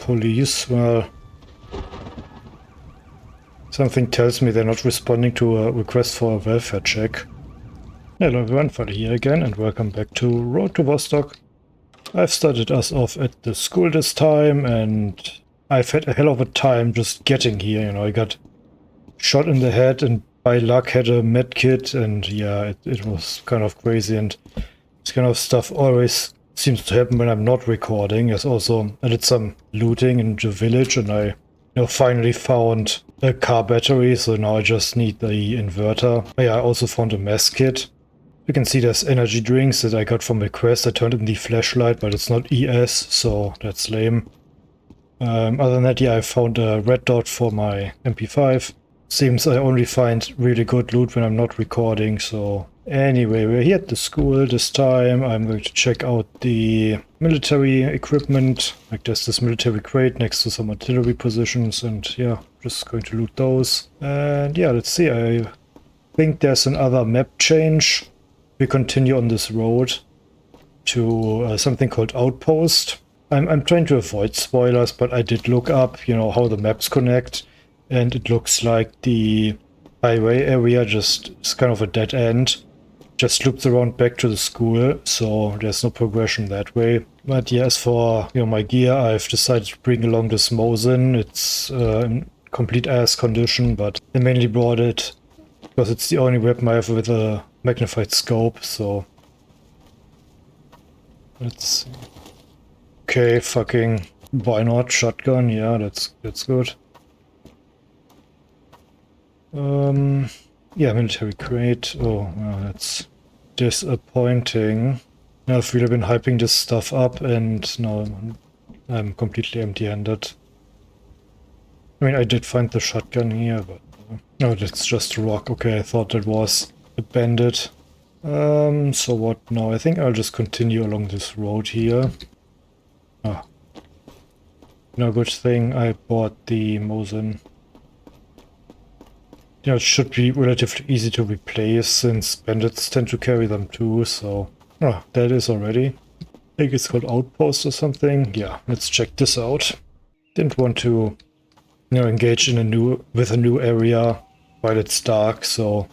Police, well... Something tells me they're not responding to a request for a welfare check. Hello everyone, Falli here again, and welcome back to Road to Vostok. I've started us off at the school this time, and I've had a hell of a time just getting here, you know. I got shot in the head and by luck had a med kit, and yeah, it was kind of crazy, and this kind of stuff always seems to happen when I'm not recording. I did some looting in the village, and I finally found a car battery, so now I just need the inverter. Yeah, I also found a mess kit. You can see there's energy drinks that I got from a quest. I turned in the flashlight, but it's not ES, so that's lame. Other than that, yeah, I found a red dot for my MP5. Seems I only find really good loot when I'm not recording, so... Anyway, we're here at the school this time. I'm going to check out the military equipment. Like, there's this military crate next to some artillery positions, and yeah, just going to loot those. And yeah, let's see. I think there's another map change. We continue on this road to something called Outpost. I'm trying to avoid spoilers, but I did look up, how the maps connect, and it looks like the highway area just is kind of a dead end. Just loops around back to the school, so there's no progression that way. But yeah, as for my gear, I've decided to bring along this Mosin. It's in complete ass condition, but I mainly brought it because it's the only weapon I have with a magnified scope, so... Let's see. Okay, fucking... Why not? Shotgun, yeah, that's good. Yeah, military crate. Oh, well, that's disappointing. I've really been hyping this stuff up, and now I'm completely empty-handed. I mean, I did find the shotgun here, but... no, that's just a rock. Okay, I thought that was a bandit. So what now? I think I'll just continue along this road here. Ah. No, good thing I bought the Mosin. It should be relatively easy to replace, since bandits tend to carry them too, so... Oh, that is already. I think it's called Outpost or something. Yeah, let's check this out. Didn't want to, engage in with a new area while it's dark, so...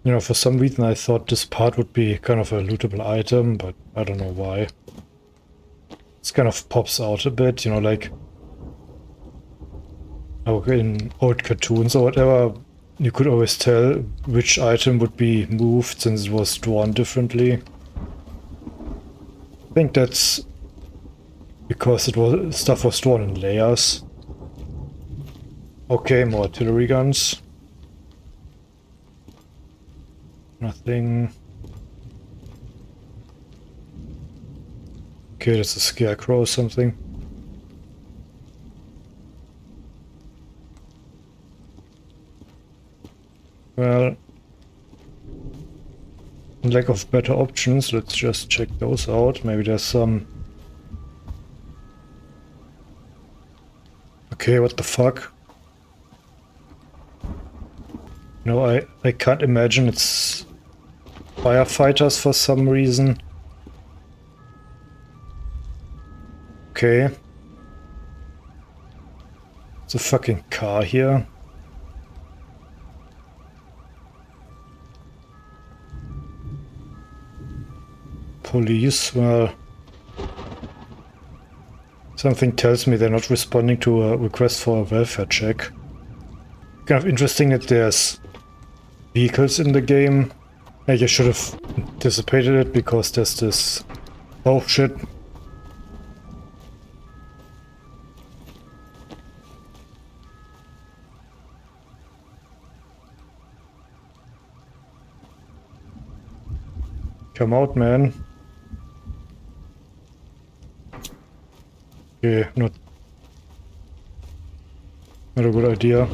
for some reason I thought this part would be kind of a lootable item, but I don't know why. It kind of pops out a bit, like... in old cartoons or whatever, you could always tell which item would be moved since it was drawn differently. I think that's because stuff was drawn in layers. Okay, more artillery guns. Nothing. Okay, that's a scarecrow or something. Well, in lack of better options, let's just check those out. Maybe there's some... Okay, what the fuck? No, I can't imagine it's firefighters for some reason. Okay. It's a fucking car here. Police, well... Something tells me they're not responding to a request for a welfare check. Kind of interesting that there's vehicles in the game. I should have anticipated it, because there's this... Oh shit. Come out, man. Okay, not a good idea.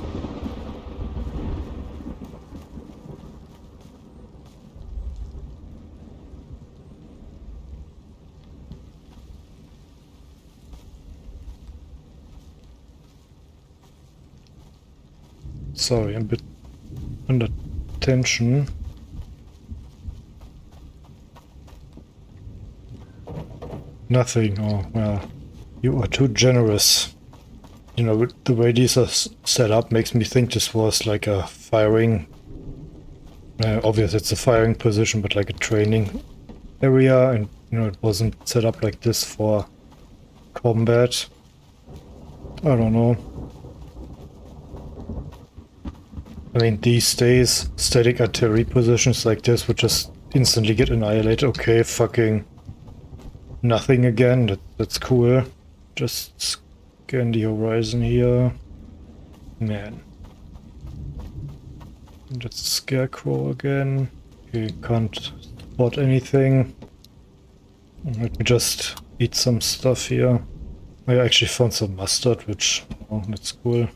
Sorry, I'm a bit under tension. Nothing. Oh, well, you are too generous. You know, the way these are set up makes me think this was like a firing... obviously it's a firing position, but like a training area, and, you know, it wasn't set up like this for combat. I don't know. I mean, these days, static artillery positions like this would just instantly get annihilated. Okay, fucking nothing again. That's cool. Just scan the horizon here. Man. That's a scarecrow again. Okay, can't spot anything. Let me just eat some stuff here. I actually found some mustard, which, oh, that's cool.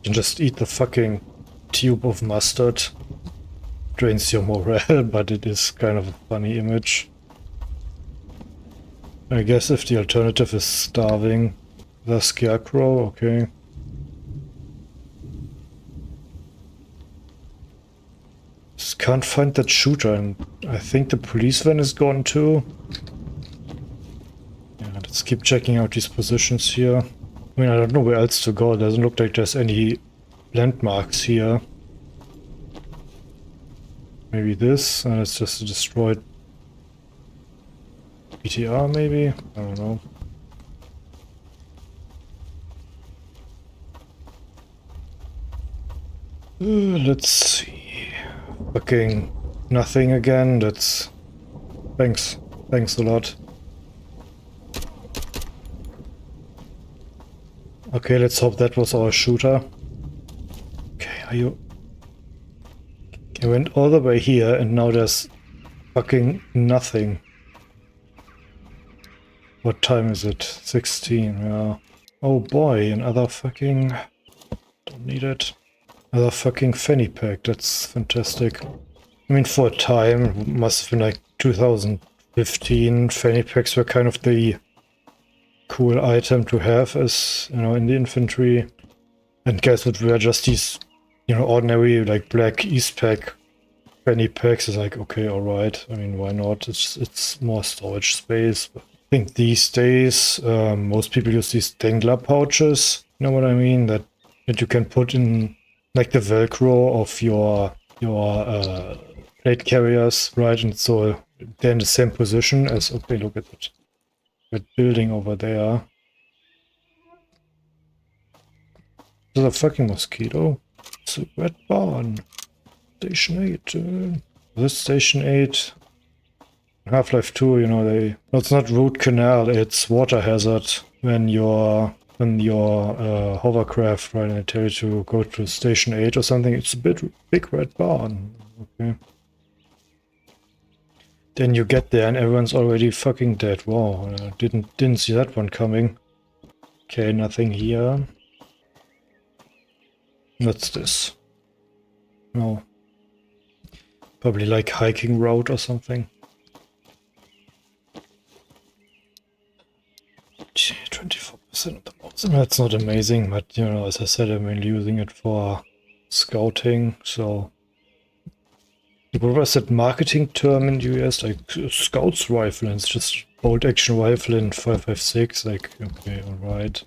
You can just eat the fucking tube of mustard. Drains your morale, but it is kind of a funny image. I guess if the alternative is starving, the scarecrow, okay. Just can't find that shooter, and I think the police van is gone too. Yeah, let's keep checking out these positions here. I mean, I don't know where else to go. It doesn't look like there's any landmarks here. Maybe this, and it's just a destroyed BTR maybe? I don't know. Let's see. Fucking nothing again. That's... Thanks. Thanks a lot. Okay, let's hope that was our shooter. Okay, are you... I went all the way here and now there's fucking nothing. What time is it? 16, yeah. Oh boy, another fucking... Don't need it. Another fucking fanny pack, that's fantastic. I mean, for a time, it must have been like 2015, fanny packs were kind of the cool item to have as, you know, in the infantry. And guys would wear just these, you know, ordinary, like, black Eastpak fanny packs. Is like, okay, alright. I mean, why not? It's more storage space. But I think these days, most people use these dangler pouches. You know what I mean? That you can put in, like, the Velcro of your plate carriers, right? And so they're in the same position as, okay, look at that building over there. There's a fucking mosquito. It's a red barn. Station 8. This Station 8. Half-Life 2, you know, no, it's not root canal, it's water hazard when your hovercraft, right, and they tell you to go to Station 8 or something. It's a big red barn. Okay. Then you get there and everyone's already fucking dead. Wow, didn't see that one coming. Okay, nothing here. What's this? No. Probably like hiking route or something. 24% of the mods. That's not amazing, but, you know, as I said, I'm mainly using it for scouting, so... What was that marketing term in the US? Like, Scout's rifle, and it's just bolt action rifle in 5.56, like, okay, alright.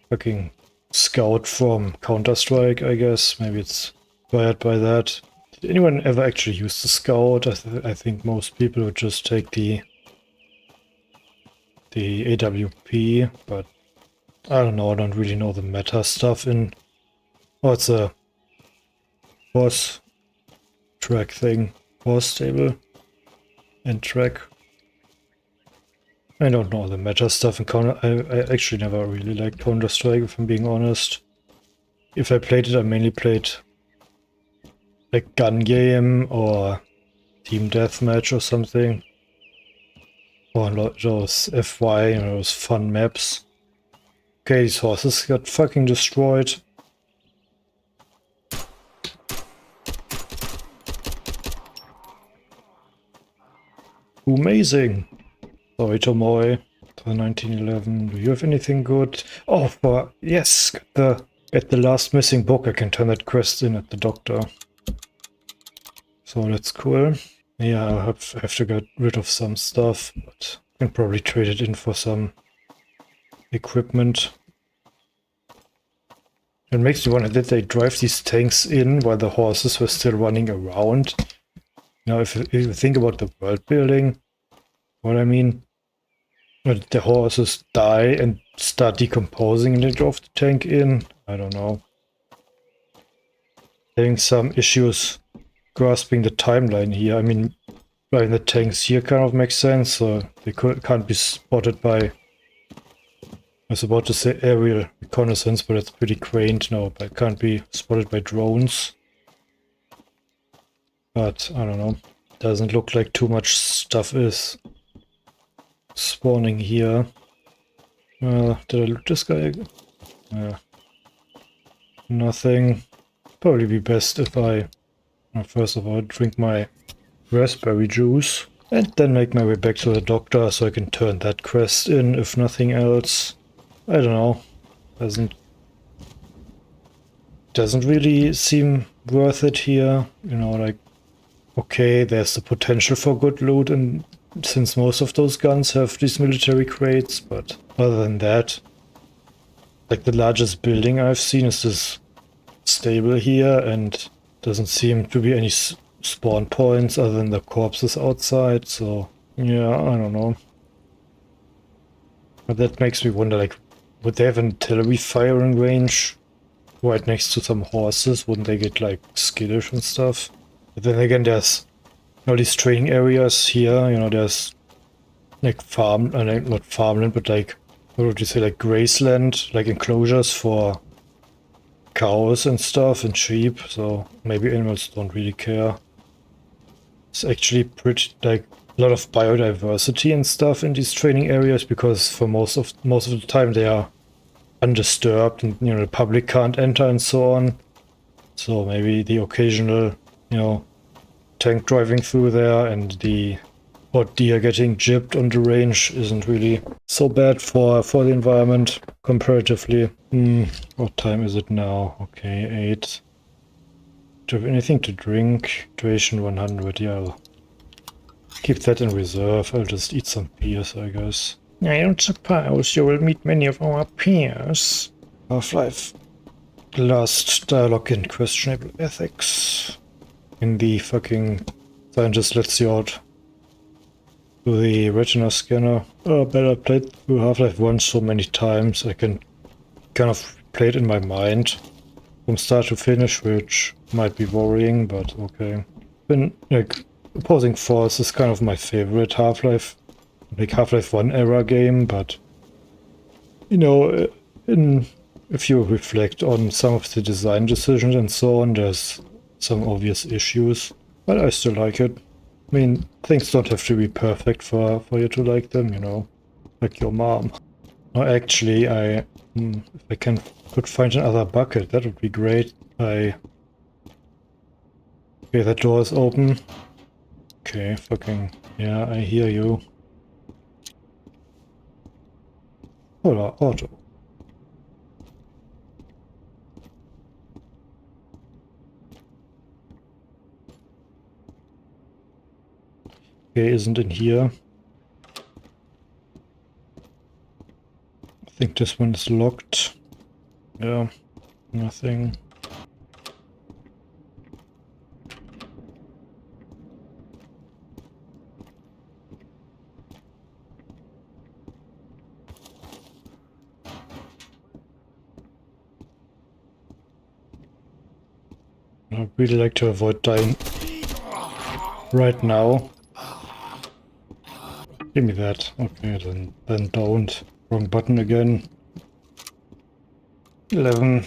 Fucking Scout from Counter-Strike, I guess. Maybe it's inspired by that. Did anyone ever actually use the Scout? I think most people would just take the AWP, but I don't know, I don't really know the meta stuff in... Oh, it's a boss track thing. Boss table and track. I don't know the meta stuff in Counter... I actually never really liked Counter-Strike, if I'm being honest. If I played it, I mainly played like gun game or team deathmatch or something. Or those FY, you know, those fun maps. Okay, these horses got fucking destroyed. Amazing. Sorry, Tomoe. 1911. Do you have anything good? Oh, yes, get the last missing book. I can turn that quest in at the doctor. So that's cool. Yeah, I have to get rid of some stuff, but Can probably trade it in for some equipment. It makes me wonder, did they drive these tanks in while the horses were still running around? Now, if you think about the world building, what I mean, the horses die and start decomposing and they drove the tank in? I don't know. Having some issues grasping the timeline here. I mean, driving the tanks here kind of makes sense, so they can't be spotted by... I was about to say aerial reconnaissance, but it's pretty quaint now, but it can't be spotted by drones. But, I don't know, doesn't look like too much stuff is spawning here. Did I loot this guy? Nothing. Probably be best if I, first of all, drink my raspberry juice and then make my way back to the doctor so I can turn that quest in, if nothing else. I don't know. Doesn't really seem worth it here. You know, like, okay, there's the potential for good loot, and since most of those guns have these military crates, but other than that, like the largest building I've seen is this stable here, and doesn't seem to be any spawn points other than the corpses outside, so yeah, I don't know. But that makes me wonder, like, would they have an artillery firing range right next to some horses? Wouldn't they get, like, skittish and stuff? But then again, there's all these training areas here, you know, there's, like, not farmland, but, like, what would you say, like, grazeland, like, enclosures for cows and stuff, and sheep, so maybe animals don't really care. It's actually pretty, like, a lot of biodiversity and stuff in these training areas, because for most of the time they are undisturbed, and you know the public can't enter and so on. So maybe the occasional, you know, tank driving through there and the odd deer getting gypped on the range isn't really so bad for the environment comparatively. What time is it now? Okay, 8. Do you have anything to drink? Duration 100, yeah. I'll keep that in reserve. I'll just eat some pears, I guess. I don't suppose you will meet many of our peers. Half-Life. Last dialogue in questionable ethics. In the fucking scientist lets you out to the retina scanner. Oh, better played through Half-Life 1 so many times. I can kind of play it in my mind from start to finish, which might be worrying, but okay. Been like Opposing Force is kind of my favorite Half-Life, like Half-Life 1 era game, but you know, if you reflect on some of the design decisions and so on, there's some obvious issues, but I still like it. I mean, things don't have to be perfect for you to like them, you know, like your mom. No, actually, if I could find another bucket, that would be great. Okay, that door is open. Okay, fucking, yeah, I hear you. Hola, auto. Okay, isn't in here. I think this one is locked. Yeah, nothing. I'd really like to avoid dying right now. Give me that. Okay, then don't. Wrong button again. 11.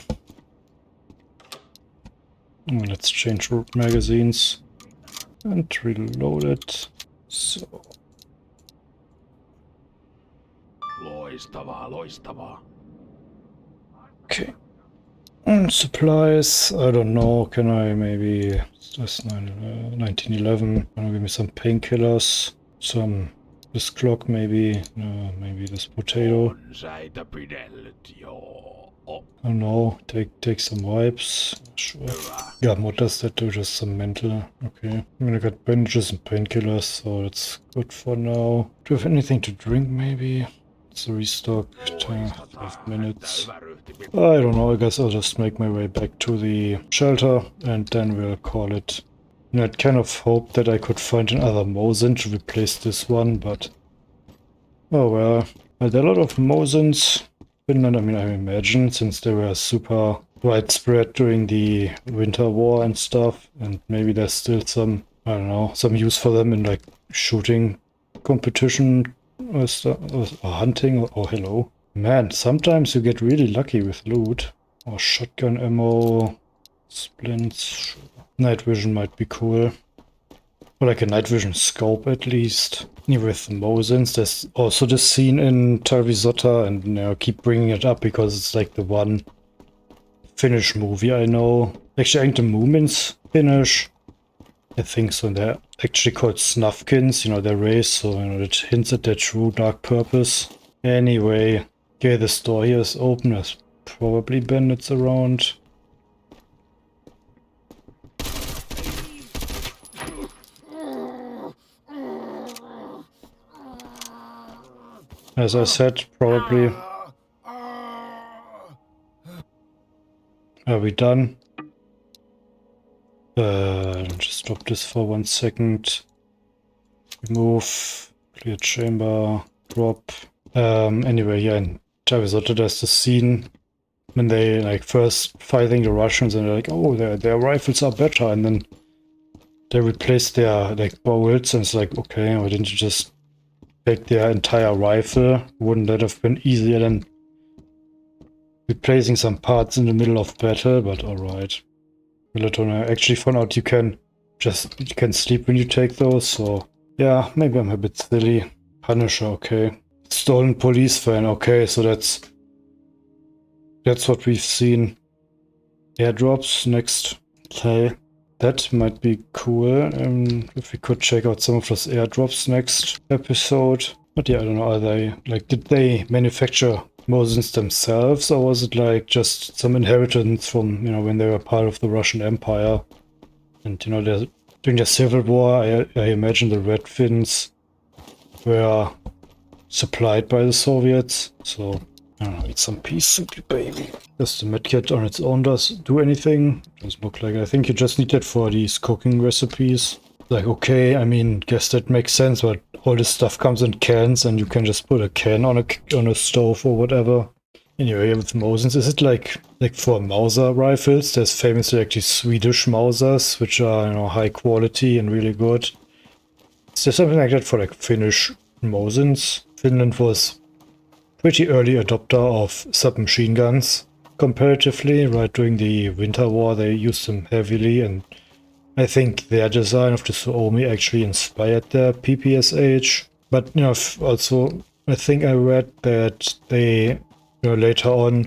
Let's change magazines and reload it. So. Loistavaa, loistavaa. Okay. And supplies, I don't know, can I maybe, that's 1911, can I give me some painkillers, some This clock, maybe. Maybe this potato. I don't know. Take some wipes. Sure. Yeah, what does that do? Just some mental. Okay. I mean, I got bandages and painkillers, so that's good for now. Do you have anything to drink, maybe? It's a restock. 5 minutes. I don't know. I guess I'll just make my way back to the shelter, and then we'll call it. You know, I'd kind of hoped that I could find another Mosin to replace this one, but... Oh well. There are a lot of Mosins. Finland, I mean, I imagine, since they were super widespread during the Winter War and stuff, and maybe there's still some, I don't know, some use for them in like shooting competition or stuff, or hunting, or hello. Man, sometimes you get really lucky with loot. Or shotgun ammo, splints. Night vision might be cool. Or like a night vision scope at least. With Mosins, there's also this scene in Tarvisota, and you know, I keep bringing it up because it's like the one Finnish movie I know. Actually, I think the Moomin's Finnish. I think so. They're actually called Snufkins, you know, their race, so you know, it hints at their true dark purpose. Anyway, okay, the store here is open. There's probably bandits around. As I said, probably. Are we done? Just stop this for 1 second. Remove, clear chamber, drop. Anyway, yeah, in Tarvisota there's the scene when they like first fighting the Russians and they're like, oh, their rifles are better, and then they replace their like bullets, and it's like, okay, why didn't you just take their entire rifle? Wouldn't that have been easier than replacing some parts in the middle of battle? But alright. I actually found out you can sleep when you take those, so yeah, maybe I'm a bit silly. Punisher, okay. Stolen police van, okay, so that's what we've seen. Airdrops next. Okay. That might be cool, if we could check out some of those airdrops next episode. But yeah, I don't know, did they manufacture Mosins themselves, or was it like just some inheritance from, you know, when they were part of the Russian Empire? And, you know, during the Civil War, I imagine the Red Fins were supplied by the Soviets, so... I don't know, eat some peace, simply baby. Does the medkit on its own do anything? Doesn't look like it. I think you just need it for these cooking recipes. Like, okay, I mean, guess that makes sense, but all this stuff comes in cans and you can just put a can on a stove or whatever. Anyway, with Mosins, is it like for Mauser rifles? There's famously actually Swedish Mausers, which are, you know, high quality and really good. Is there something like that for like Finnish Mosins? Finland was pretty early adopter of submachine guns comparatively. Right during the Winter War they used them heavily, and I think their design of the Suomi actually inspired their PPSH. But you know, also I think I read that they, you know, later on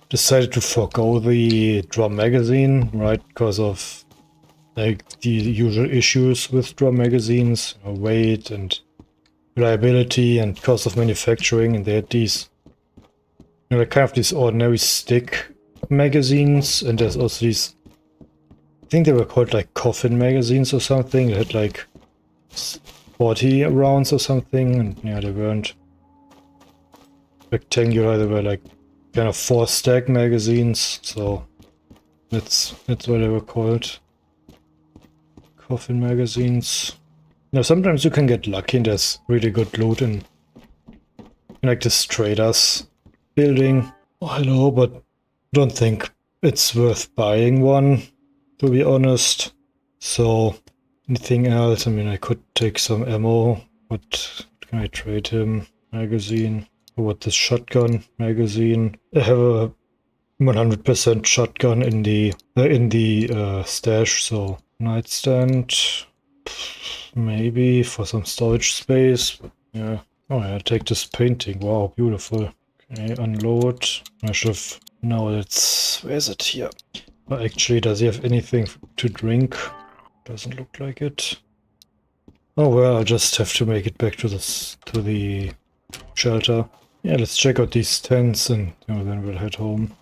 decided to forgo the drum magazine, right, because of like the usual issues with drum magazines, you know, weight and reliability and cost of manufacturing, and they had these, you know, kind of these ordinary stick magazines, and there's also these, I think they were called like coffin magazines or something. They had like 40 rounds or something, and yeah, they weren't rectangular, they were like kind of 4-stack magazines, so that's what they were called. Coffin magazines. Now, sometimes you can get lucky and there's really good loot in like this traders building. Oh, hello, but I don't think it's worth buying one, to be honest. So, anything else? I mean, I could take some ammo. What can I trade him? Magazine. Or what, this shotgun magazine? I have a 100% shotgun in the stash, so nightstand. Maybe for some storage space. Yeah. Oh yeah, take this painting. Wow, beautiful. Okay, unload. I should have... No, it's... Where is it here? Oh, actually, does he have anything to drink? Doesn't look like it. Oh well, I'll just have to make it back to the shelter. Yeah, let's check out these tents and then we'll head home.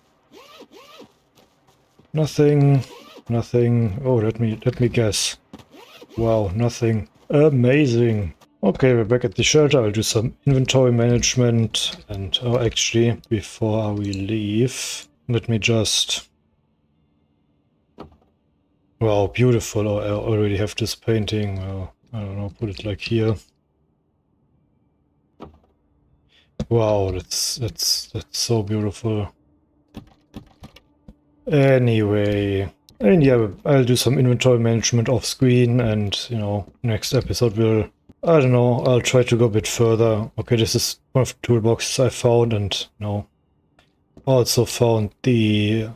Nothing, nothing. Oh, let me guess. Wow, nothing. Amazing. Okay, we're back at the shelter. I'll do some inventory management and actually, before we leave, let me just... Wow, beautiful. Oh, I already have this painting. Well, I don't know, put it like here. Wow, that's so beautiful. Anyway, and yeah, I'll do some inventory management off screen, and next episode will, I don't know, I'll try to go a bit further. Okay, this is one of the toolboxes I found, and also found the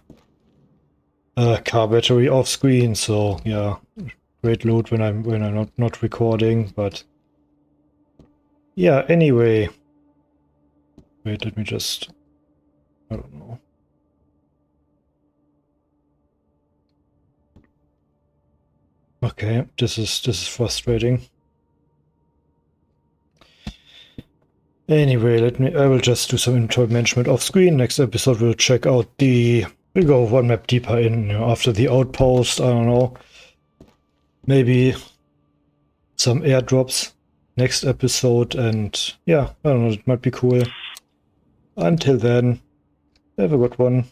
car battery off screen. So yeah, great loot when I'm not recording, but yeah. Anyway, wait, let me just, I don't know. Okay, this is frustrating. Anyway, I will just do some inventory management off screen. Next episode we'll check out we'll go one map deeper in, after the outpost, I don't know. Maybe some airdrops next episode, and yeah, I don't know, it might be cool. Until then, have a good one.